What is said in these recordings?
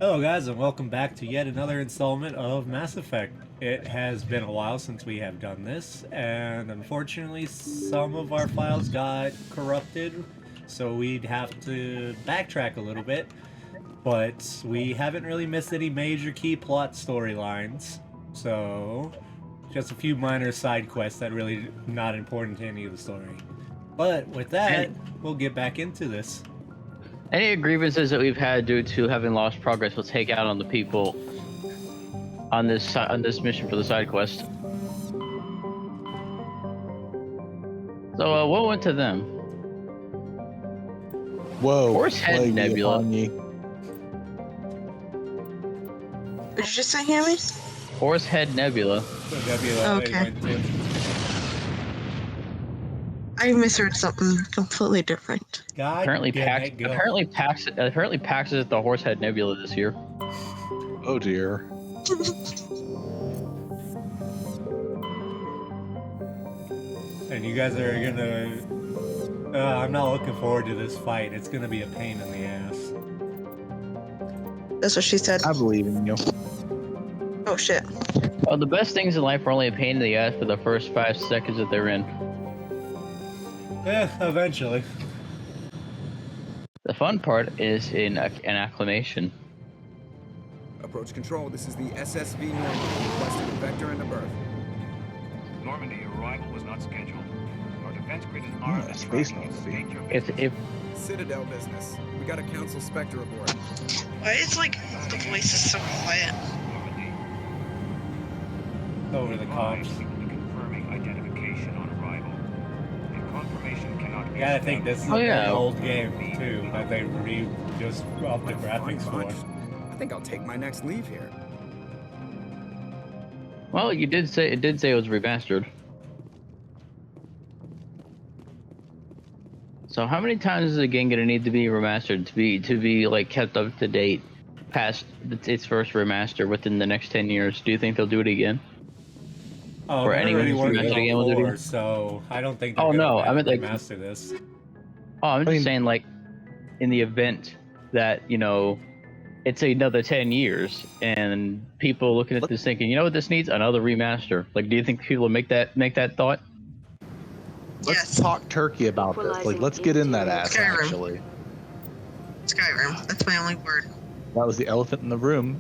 Hello guys and welcome back to yet another installment of Mass Effect. It has been a while since we have done this, and unfortunately some of our files got corrupted, so we'd have to backtrack a little bit, but we haven't really missed any major key plot storylines, so just a few minor side quests that really not important to any of the story. But with that, we'll get back into this. Any grievances that we've had due to having lost progress, we'll take out on the people on this mission for the side quest. So, what went to them? Whoa. Horsehead Nebula. What did you just say, Hammy? Horsehead Nebula. So Nebula Okay. went to. I misheard something completely different. God Apparently, damn it, go. PAX is at the Horsehead Nebula this year. Oh dear. And you guys are gonna... I'm not looking forward to this fight. It's gonna be a pain in the ass. That's what she said. I believe in you. Oh shit. Well, the best things in life are only a pain in the ass for the first 5 seconds that they're in. Eventually. The fun part is in an acclamation. Approach control, this is the SSV Normandy, requesting a vector and a berth. Normandy, your arrival was not scheduled. Our defense grid is armed and space tracking you to Normandy. state your If Citadel business. We got a Council Spectre aboard. Why is like the voice is so quiet? Normandy. Over the comms. We will be confirming identification on arrival. If confirmation cannot be You gotta think this is Oh, a yeah. pretty old game too, that they just upped the graphics for. I think I'll take my next leave here. well, it did say it was remastered. So how many times is the game gonna need to be remastered to be like kept up to date past its first remaster within the next 10 years? Do you think they'll do it again? Oh, Or they anyone already who's worked remastered on again will do it before, again? so I don't think they're Oh, gonna no, I meant like- remaster this. Oh, I'm just mean- saying, like, in the event that, it's another 10 years and people looking at this thinking, you know what this needs? Another remaster. Like, do you think people will make that thought? Let's Yes. talk turkey about this. Like, let's get in that ass, Skyrim. actually. Skyrim. That's my only word. That was the elephant in the room.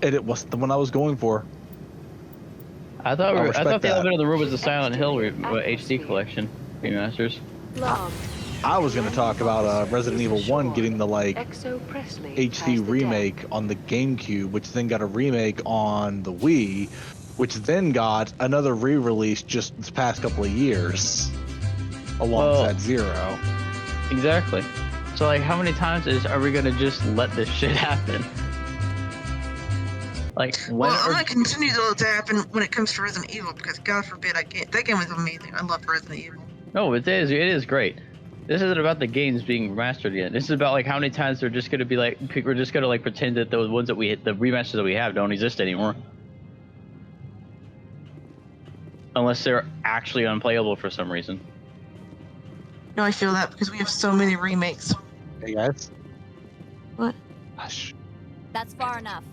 And it wasn't the one I was going for. I thought I'll the respect that. elephant in the room was the Silent Hill HD collection remasters. I was going to talk about Resident Evil 1 getting the, like, HD remake on the GameCube, which then got a remake on the Wii, which then got another re-release just this past couple of years, alongside Zero. Exactly. So, like, how many times are we gonna just let this shit happen? Like, when Well, I'm gonna continue to let that happen when it comes to Resident Evil because God forbid I can't. That game was amazing. I love Resident Evil. No, it is great. This isn't about the games being remastered yet. This is about like how many times they're just gonna be like, we're just gonna like pretend that those ones that the remasters that we have don't exist anymore. Unless they're actually unplayable for some reason. No, I feel that because we have so many remakes. Hey, guys. What? Gosh. That's far enough.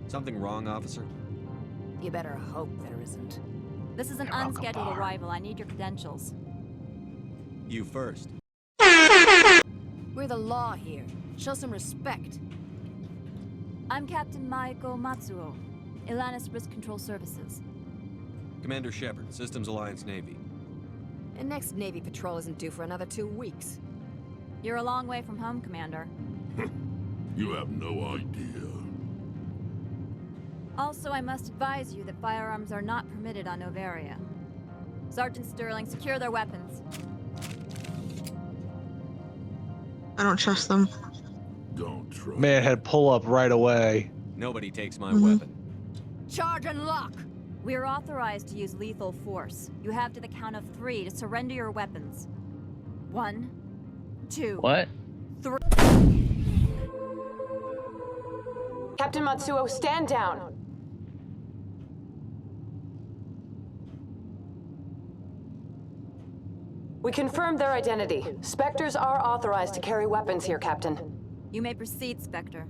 Something wrong, officer? You better hope there isn't. This is an You're welcome, unscheduled Bar. arrival. I need your credentials. You first. We're the law here. Show some respect. I'm Captain Maiko Matsuo, Ilanis Risk Control Services. Commander Shepard, Systems Alliance Navy. And next Navy patrol isn't due for another 2 weeks. You're a long way from home, Commander. You have no idea. Also, I must advise you that firearms are not permitted on Novaria. Sergeant Sterling, secure their weapons. I don't trust them. Don't try. Man had pull up right away. Nobody takes my Mhm. weapon. Charge and lock! We are authorized to use lethal force. You have to the count of 3 to surrender your weapons. 1, 2, What? 3. Captain Matsuo, stand down. We confirmed their identity. Spectres are authorized to carry weapons here, Captain. You may proceed, Spectre.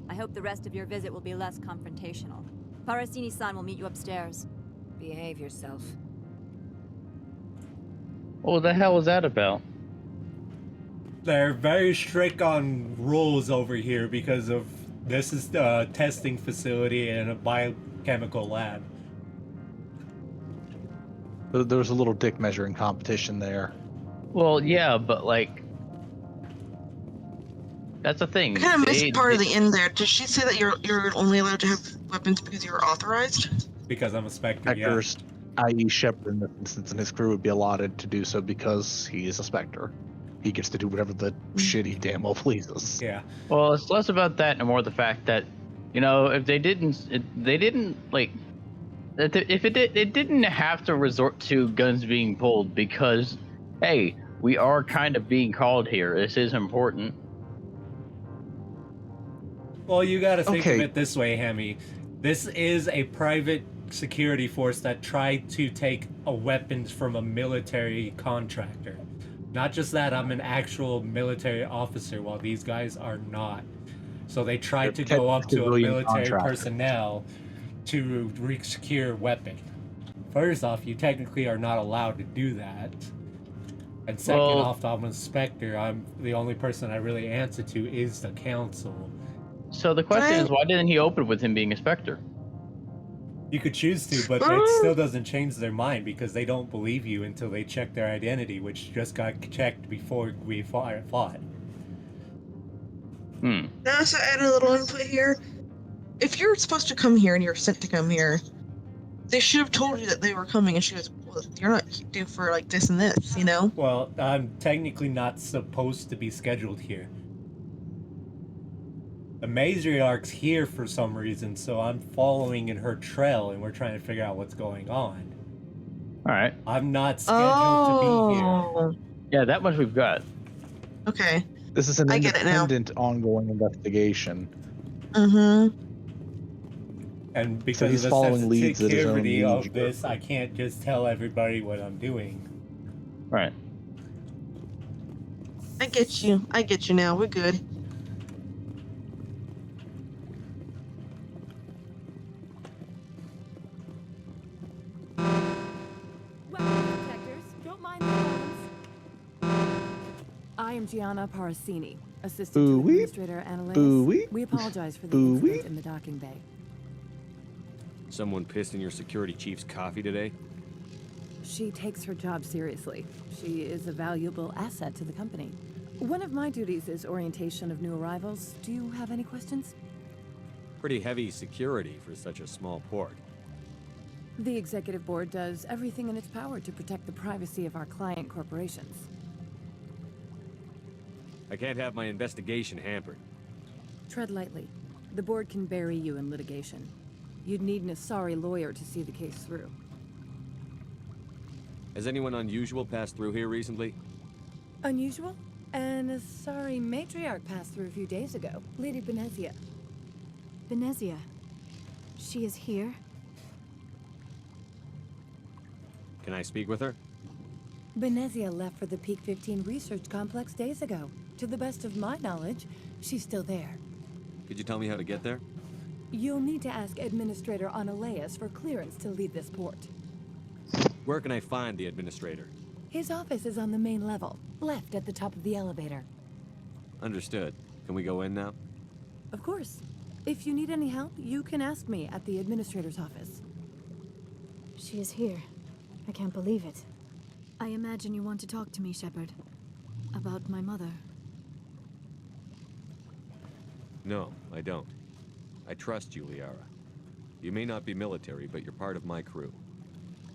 I hope the rest of your visit will be less confrontational. Parasini-san will meet you upstairs. Behave yourself. What the hell was that about? They're very strict on rules over here because of this is a testing facility and a biochemical lab. There was a little dick measuring competition there. Well, yeah, but like, that's the thing. I kind of missed part of the end there. Did she say that you're only allowed to have weapons because you're authorized? Because I'm a Spectre, Spectres, i.e. Shepard in this instance, and his crew would be allotted to do so because he is a Spectre. He gets to do whatever the shitty damn well pleases. Yeah. Well, it's less about that and more the fact that, you know, if they didn't like, if it didn't have to resort to guns being pulled because, hey, we are kind of being called here. This is important. Well, you gotta think Okay. of it this way, Hemi. This is a private security force that tried to take a weapons from a military contractor. Not just that, I'm an actual military officer while these guys are not. So they tried to They're go up to a civilian military contractor. personnel to secure weapon. First off, you technically are not allowed to do that. And second Well- off, I'm a Spectre. I'm the only person I really answer to is the council. So the question is, why didn't he open with him being a Spectre? You could choose to, but it still doesn't change their mind because they don't believe you until they check their identity, which just got checked before we fought. Hmm. Now, so add a little input here. If you're supposed to come here and you're sent to come here, they should have told you that they were coming, and she goes, well, you're not due for like this and this, you know? Well, I'm technically not supposed to be scheduled here. The matriarch's here for some reason, so I'm following in her trail, and we're trying to figure out what's going on. All right. I'm not scheduled to be here. Oh, Yeah, that much we've got. okay. This is an I get it now. independent, ongoing investigation. Mm-hmm. And because he's of the following leads at his own sensitivity of leisure. this, I can't just tell everybody what I'm doing. All right. I get you. I get you now. We're good. Weapons detectors, don't mind the alarms. I am Gianna Parasini, assistant to Boo-wee. Administrator Annalise. Boo-wee. We apologize for the Boo-wee. incident in the docking bay. Someone pissed in your security chief's coffee today? She takes her job seriously. She is a valuable asset to the company. One of my duties is orientation of new arrivals. Do you have any questions? Pretty heavy security for such a small port. The executive board does everything in its power to protect the privacy of our client corporations. I can't have my investigation hampered. Tread lightly. The board can bury you in litigation. You'd need an Asari lawyer to see the case through. Has anyone unusual passed through here recently? Unusual? An Asari matriarch passed through a few days ago. Lady Benezia. Benezia. She is here? Can I speak with her? Benezia left for the Peak 15 research complex days ago. To the best of my knowledge, she's still there. Could you tell me how to get there? You'll need to ask Administrator Analeas for clearance to leave this port. Where can I find the administrator? His office is on the main level, left at the top of the elevator. Understood. Can we go in now? Of course. If you need any help, you can ask me at the Administrator's office. She is here. I can't believe it. I imagine you want to talk to me, Shepard. About my mother. No, I don't. I trust you, Liara. You may not be military, but you're part of my crew.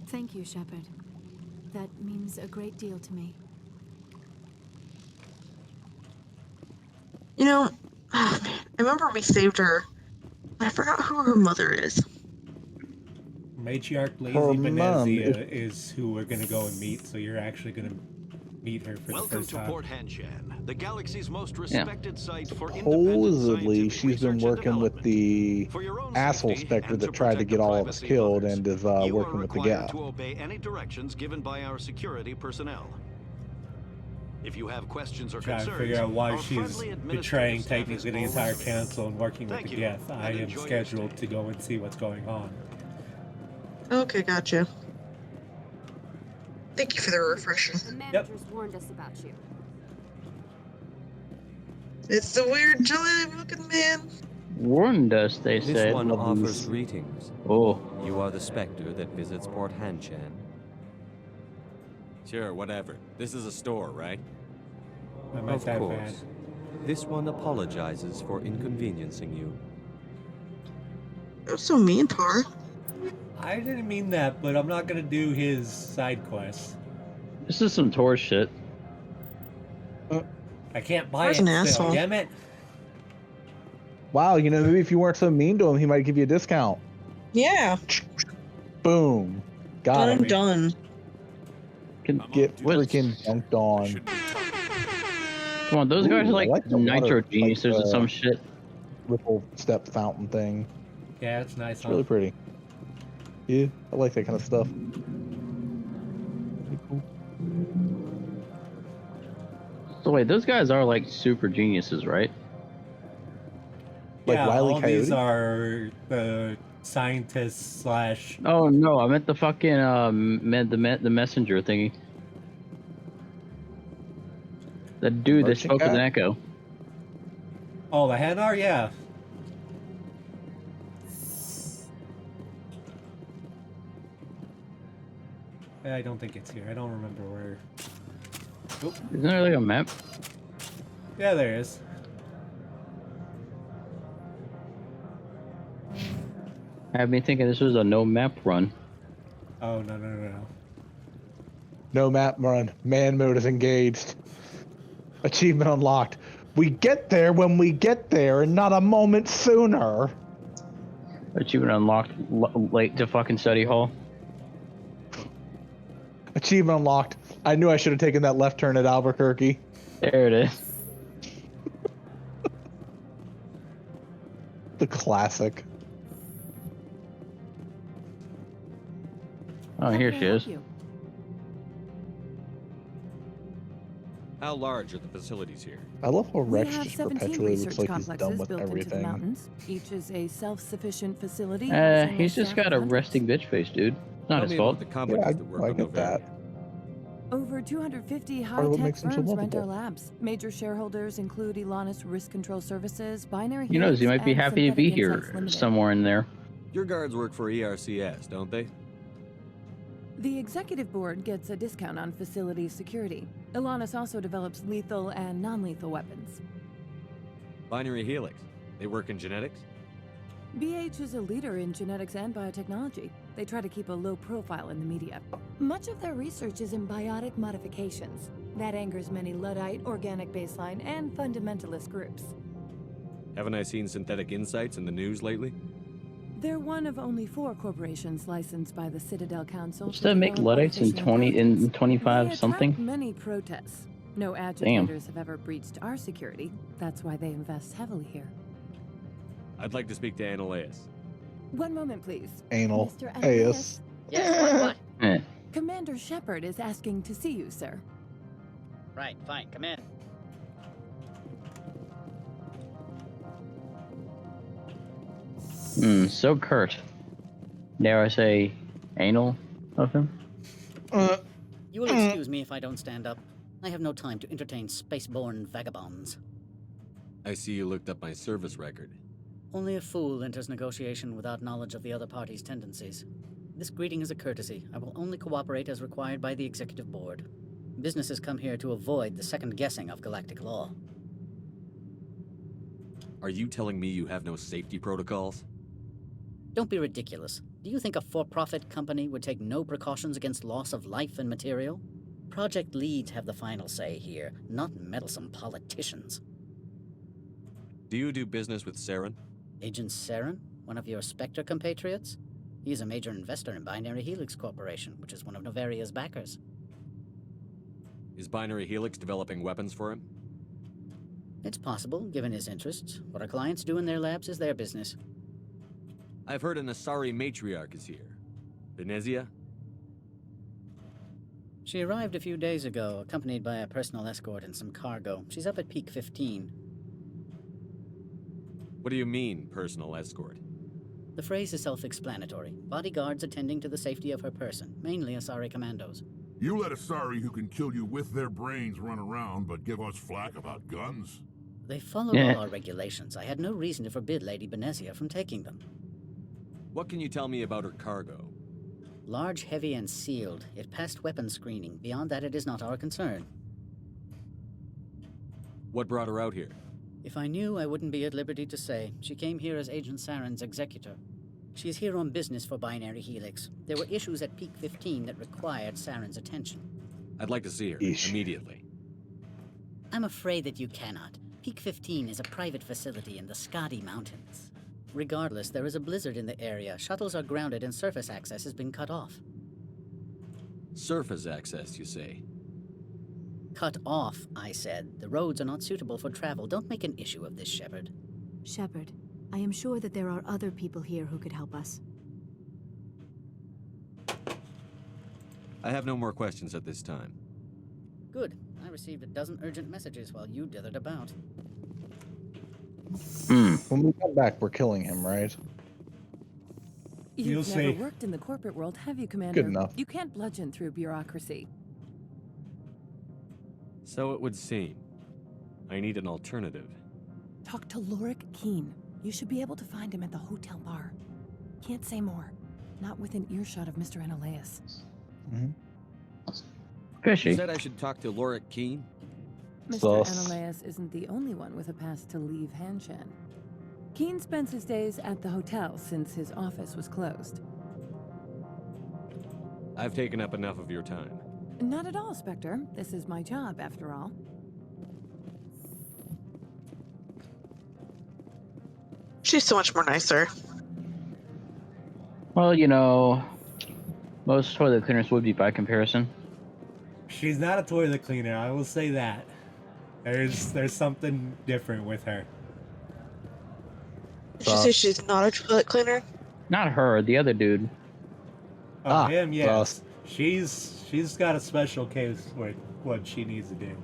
Thank you, Shepard. That means a great deal to me. You know, I remember we saved her. I forgot who her mother is. Matriarch Lazy Her mom Benezia is who we're gonna go and meet, so you're actually gonna meet her for Welcome the first to time. Port Hanshan, the galaxy's most respected site for Supposedly, independent she's been scientific working with research the and development. For your own asshole safety Spectre and that to tried to protect get the all of us privacy killed others, and is you are working with the required gal. to obey any directions given by our security personnel. If you have questions or Trying to concerns, figure out why our she's friendly betraying administrative staff is technically the always entire available. council and working with Thank the you, Geth. I and am enjoy your scheduled stay. to go and see what's going on. Okay, gotcha. Thank you for the refresher. The managers warned us about you. It's the weird jelly-looking man. Warned us, they This said. one Love offers these. greetings. Oh, You are the Spectre that visits Port Hanshan. Sure, whatever. This is a store, right? I might Of have course. bad. This one apologizes for inconveniencing you. That was so mean, Tar. I didn't mean that, but I'm not gonna do his side quests. this is some Tor shit. I can't buy Tar's it an still, asshole. damn it. Wow, maybe if you weren't so mean to him, he might give you a discount. Yeah. Boom. Got Done him. and done. Get What- freaking dunked on. Come on, those guys are Ooh, I like, like the nitro water, geniuses like, or some shit. Ripple step fountain thing. Yeah, it's nice, It's really pretty. Yeah, I like that kind of stuff. Pretty cool. So wait, those guys are like super geniuses, right? Like yeah, Wile E. all these Coyote? are the scientists slash... Oh no, I meant the fucking the messenger thingy. The dude that Merchant spoke with guy? an echo. Oh, the Hanar? Yeah. I don't think it's here. I don't remember where. Oop. Isn't there like a map? Yeah, there is. I have me thinking this was a no map run. Oh, no, no, no, no. No map run. Man mode is engaged. Achievement unlocked. We get there when we get there and not a moment sooner. Achievement unlocked late to fucking study hall. Achievement unlocked. I knew I should have taken that left turn at Albuquerque. There it is. The classic. Oh, How here can she I help is. you? How large are the facilities here? I love how We Rex have just 17 perpetually research looks like he's complexes done with built into the everything. mountains. Each is a self-sufficient facility. housing a He's just staff got of a hundreds. resting bitch face, dude. It's not Tell his me fault. about the companies Yeah, that work I on get that. Novaria. Over 250 Part of what high-tech makes them so firms rent our lovable. labs. Major shareholders include Elanus Risk Control Services, Binary He knows he Helix, might be and happy to be Synthetic here Insights Limited. somewhere in there. Your guards work for ERCS, don't they? The executive board gets a discount on facility security. Elanus also develops lethal and non-lethal weapons. Binary Helix. They work in genetics? BH is a leader in genetics and biotechnology. They try to keep a low profile in the media. Much of their research is in biotic modifications. That angers many Luddite, organic baseline, and fundamentalist groups. Haven't I seen Synthetic Insights in the news lately? They're one of only 4 corporations licensed by the Citadel Council. Does to that make develop Luddites in artificial 20 intelligence. in 25 They something? attract many protests. No agitators have ever breached our security. That's why they invest heavily here. I'd like to speak to Ananias. One moment, please. Anal. Mr. Aeus. Ananias. Eh. Commander Shepard is asking to see you, sir. Right, fine, come in. So curt. Dare I say, anal of him? You will excuse me if I don't stand up. I have no time to entertain spaceborne vagabonds. I see you looked up my service record. Only a fool enters negotiation without knowledge of the other party's tendencies. This greeting is a courtesy. I will only cooperate as required by the executive board. Businesses come here to avoid the second guessing of galactic law. Are you telling me you have no safety protocols? Don't be ridiculous. Do you think a for-profit company would take no precautions against loss of life and material? Project leads have the final say here, not meddlesome politicians. Do you do business with Saren? Agent Saren, one of your Spectre compatriots? He's a major investor in Binary Helix Corporation, which is one of Novaria's backers. Is Binary Helix developing weapons for him? It's possible, given his interests. What our clients do in their labs is their business. I've heard an Asari matriarch is here. Venezia? She arrived a few days ago, accompanied by a personal escort and some cargo. She's up at Peak 15. What do you mean, personal escort? The phrase is self-explanatory. Bodyguards attending to the safety of her person, mainly Asari commandos. You let Asari who can kill you with their brains run around, but give us flack about guns? They followed all our regulations. I had no reason to forbid Lady Benezia from taking them. What can you tell me about her cargo? Large, heavy, and sealed. It passed weapons screening. Beyond that, it is not our concern. What brought her out here? If I knew, I wouldn't be at liberty to say. She came here as Agent Saren's executor. She is here on business for Binary Helix. There were issues at Peak 15 that required Saren's attention. I'd like to see her immediately. I'm afraid that you cannot. Peak 15 is a private facility in the Skadi Mountains. Regardless, there is a blizzard in the area. Shuttles are grounded and surface access has been cut off. Surface access, you say? Cut off, I said. The roads are not suitable for travel. Don't make an issue of this, Shepard. Shepard, I am sure that there are other people here who could help us. I have no more questions at this time. Good. I received a dozen urgent messages while you dithered about. When we come back, we're killing him, right? You've never worked in the corporate world, have you, Commander? Good enough. You can't bludgeon through bureaucracy. So it would seem. I need an alternative. Talk to Lorik Keen. You should be able to find him at the hotel bar. Can't say more. Not within earshot of Mr. Analaeus. Fishy. You said I should talk to Lorik Keen? Mr. Analaeus isn't the only one with a pass to leave Hanshan. Keen spends his days at the hotel since his office was closed. I've taken up enough of your time. Not at all, Spectre. This is my job, after all. She's so much more nicer. Well, you know, most toilet cleaners would be by comparison. She's not a toilet cleaner, I will say that. There's something different with her. Did you say she's not a toilet cleaner? Not her, the other dude. Oh, him, yes. She's got a special case with what she needs to do.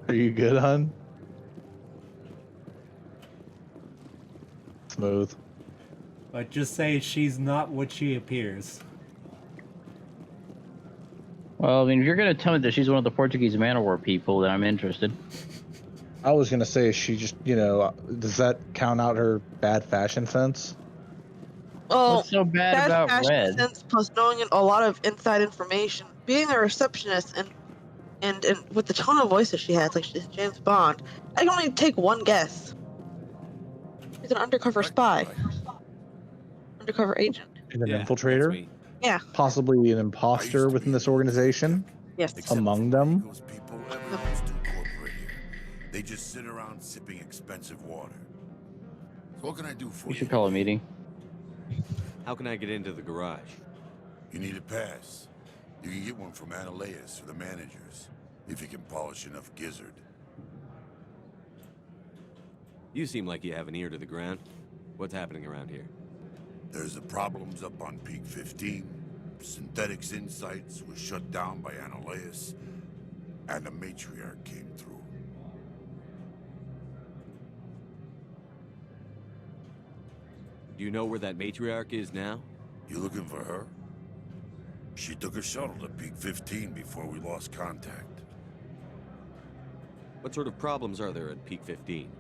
Are you good, hun? Smooth. But just say she's not what she appears. Well, I mean, if you're going to tell me that she's one of the Portuguese man-o-war people, then I'm interested. I was gonna say, she just, does that count out her bad fashion sense? Well, What's so bad about fashion red? sense plus knowing a lot of inside information. Being a receptionist and with the tone of voice that she has, like she's James Bond, I can only take one guess. She's an undercover spy. Undercover agent. She's an infiltrator? Yeah. Possibly an imposter within this organization? Yes. Among them? Those people everyone's too corporate here. They just sit around sipping expensive water. So what can I do for We you? should call a meeting. How can I get into the garage? You need a pass. You can get one from Analaeus or the managers, if you can polish enough gizzard. You seem like you have an ear to the ground. What's happening around here? There's the problems up on Peak 15. Synthetics Insights was shut down by Analaeus, and the matriarch came through. Do you know where that matriarch is now? You looking for her? She took a shuttle to Peak 15 before we lost contact. What sort of problems are there at Peak 15?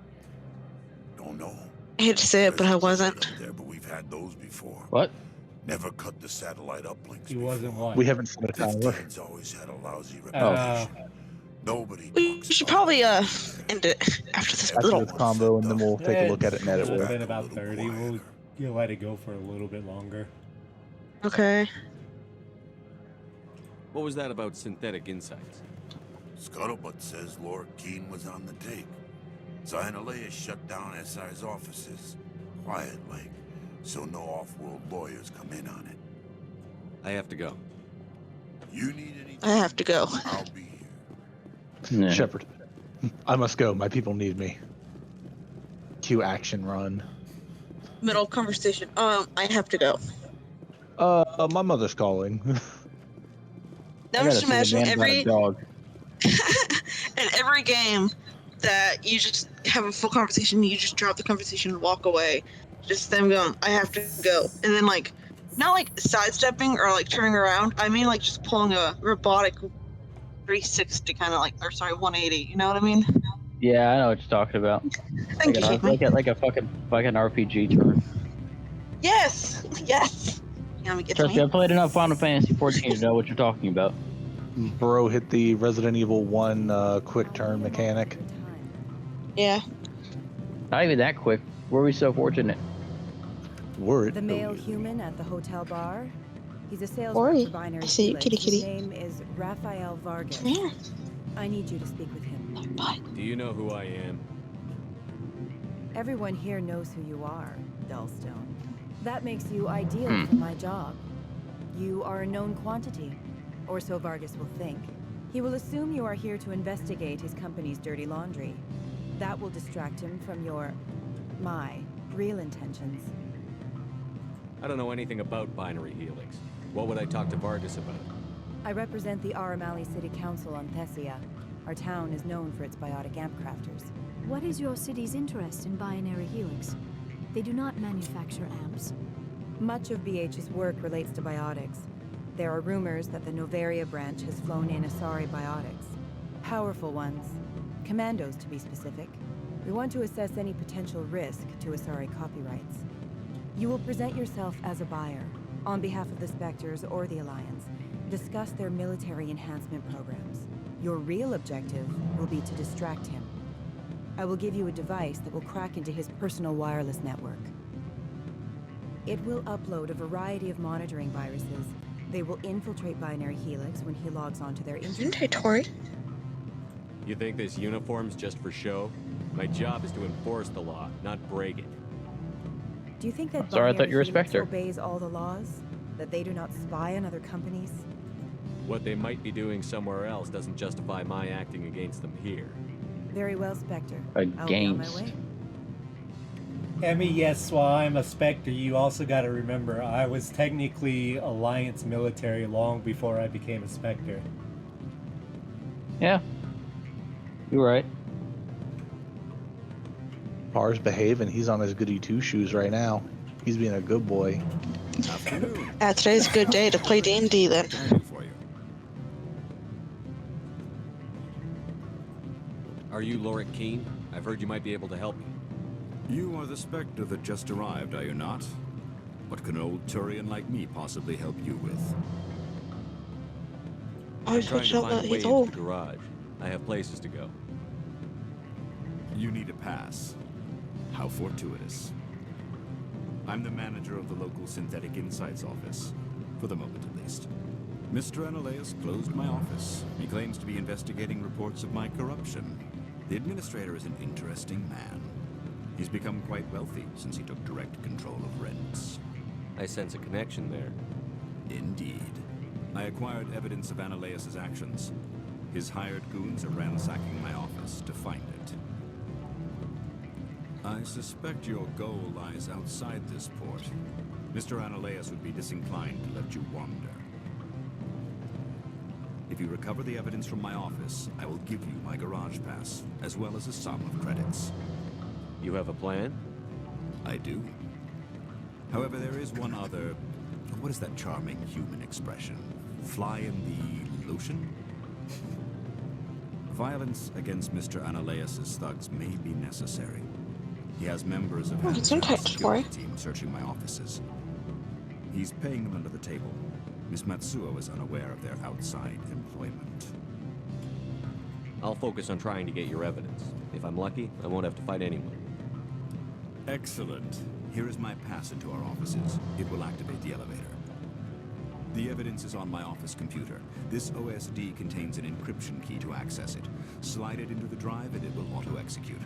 Don't know. I hate to say it, but I wasn't. There, but we've had those before. What? Never cut the satellite uplinks. He wasn't what? We haven't seen a timer. 15's always had a lousy reputation. Nobody We should probably end it after this After little this combo, and then we'll take a look at it and edit It's it. been about 30. We'll let it go for a little bit longer. Okay. What was that about synthetic insights? Scuttlebutt says Lord Keen was on the take. So Analaeus shut down SI's offices. Quiet like, so no off-world lawyers come in on it. I have to go. You need anything? I have to go. I'll be here. Shepard, I must go. My people need me. Cue action run. Middle conversation. I have to go. My mother's calling. Now just imagine every dog. in every game that you just have a full conversation, you just drop the conversation and walk away. Just them going, I have to go. And then like not like sidestepping or like turning around. I mean like just pulling a robotic 360 kind of like, or sorry, 180. You know what I mean? Yeah, I know what you're talking about. Thank you, Like a fucking RPG turn. Yes, yes. You know, Trust me, I played enough Final Fantasy 14 to know what you're talking about. Bro hit the Resident Evil 1 quick turn mechanic. Yeah. Not even that quick. Were we so fortunate? Word. The male human at the hotel bar. He's a sales Ori, rep for Binary I see you, Helix. kitty, kitty. His name is Raphael Vargas. Come here. I need you to speak with him. Do you know who I am? Everyone here knows who you are, Dullstone. That makes you ideal for my job. You are a known quantity, or so Vargas will think. He will assume you are here to investigate his company's dirty laundry. That will distract him from my real intentions. I don't know anything about Binary Helix. What would I talk to Vargas about? I represent the Aramali City Council on Thessia. Our town is known for its biotic amp crafters. What is your city's interest in Binary Helix? They do not manufacture amps. Much of BH's work relates to biotics. There are rumors that the Novaria branch has flown in Asari biotics. Powerful ones. Commandos, to be specific. We want to assess any potential risk to Asari copyrights. You will present yourself as a buyer, on behalf of the Spectres or the Alliance. Discuss their military enhancement programs. Your real objective will be to distract him. I will give you a device that will crack into his personal wireless network. It will upload a variety of monitoring viruses. They will infiltrate Binary Helix when he logs onto their internet. Tori. You think this uniform's just for show? My job is to enforce the law, not break it. Do you think that Sorry, I thought you were a Binary Helix Spectre. obeys all the laws? That they do not spy on other companies? What they might be doing somewhere else doesn't justify my acting against them here. Very well, Spectre. I'll be on my Against. way. Emmy, yes, while I'm a Spectre, you also got to remember, I was technically Alliance military long before I became a Spectre. Yeah. You're right. Par's behaving. He's on his goody two shoes right now. He's being a good boy. Afternoon. Today's a good day to play D&D then. For you. Are you Lorik Keene? I've heard you might be able to help me. You are the Spectre that just arrived, are you not? What can an old Turian like me possibly help you with? I was Trying to watching find that a way he's into old. the garage. I have places to go. You need a pass. How fortuitous. I'm the manager of the local Synthetic Insights office. For the moment, at least. Mr. Analeus closed my office. He claims to be investigating reports of my corruption. The administrator is an interesting man. He's become quite wealthy since he took direct control of rents. I sense a connection there. Indeed. I acquired evidence of Analeus' actions. His hired goons are ransacking my office to find it. I suspect your goal lies outside this port. Mr. Analeus would be disinclined to let you wander. If you recover the evidence from my office, I will give you my garage pass, as well as a sum of credits. You have a plan? I do. However, there is one other... What is that charming human expression? Fly in the lotion? Violence against Mr. Analeus' thugs may be necessary. He has members of his security team searching my offices. He's paying them under the table. Miss Matsuo is unaware of their outside employment. I'll focus on trying to get your evidence. If I'm lucky, I won't have to fight anyone. Excellent. Here is my pass into our offices. It will activate the elevator. The evidence is on my office computer. This OSD contains an encryption key to access it. Slide it into the drive and it will auto-execute.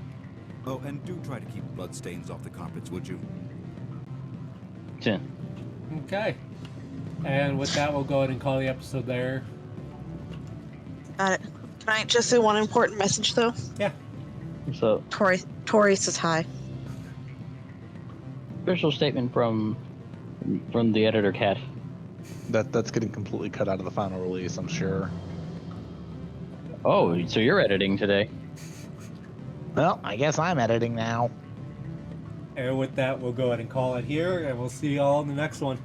Oh, and do try to keep bloodstains off the carpets, would you? 10. Okay. And with that, we'll go ahead and call the episode there. Got it. Can I just say one important message, though? Yeah. So, Tori says hi. official statement from the editor, Cat. That's getting completely cut out of the final release, I'm sure. Oh, so you're editing today? Well, I guess I'm editing now. And with that, we'll go ahead and call it here, and we'll see y'all in the next one.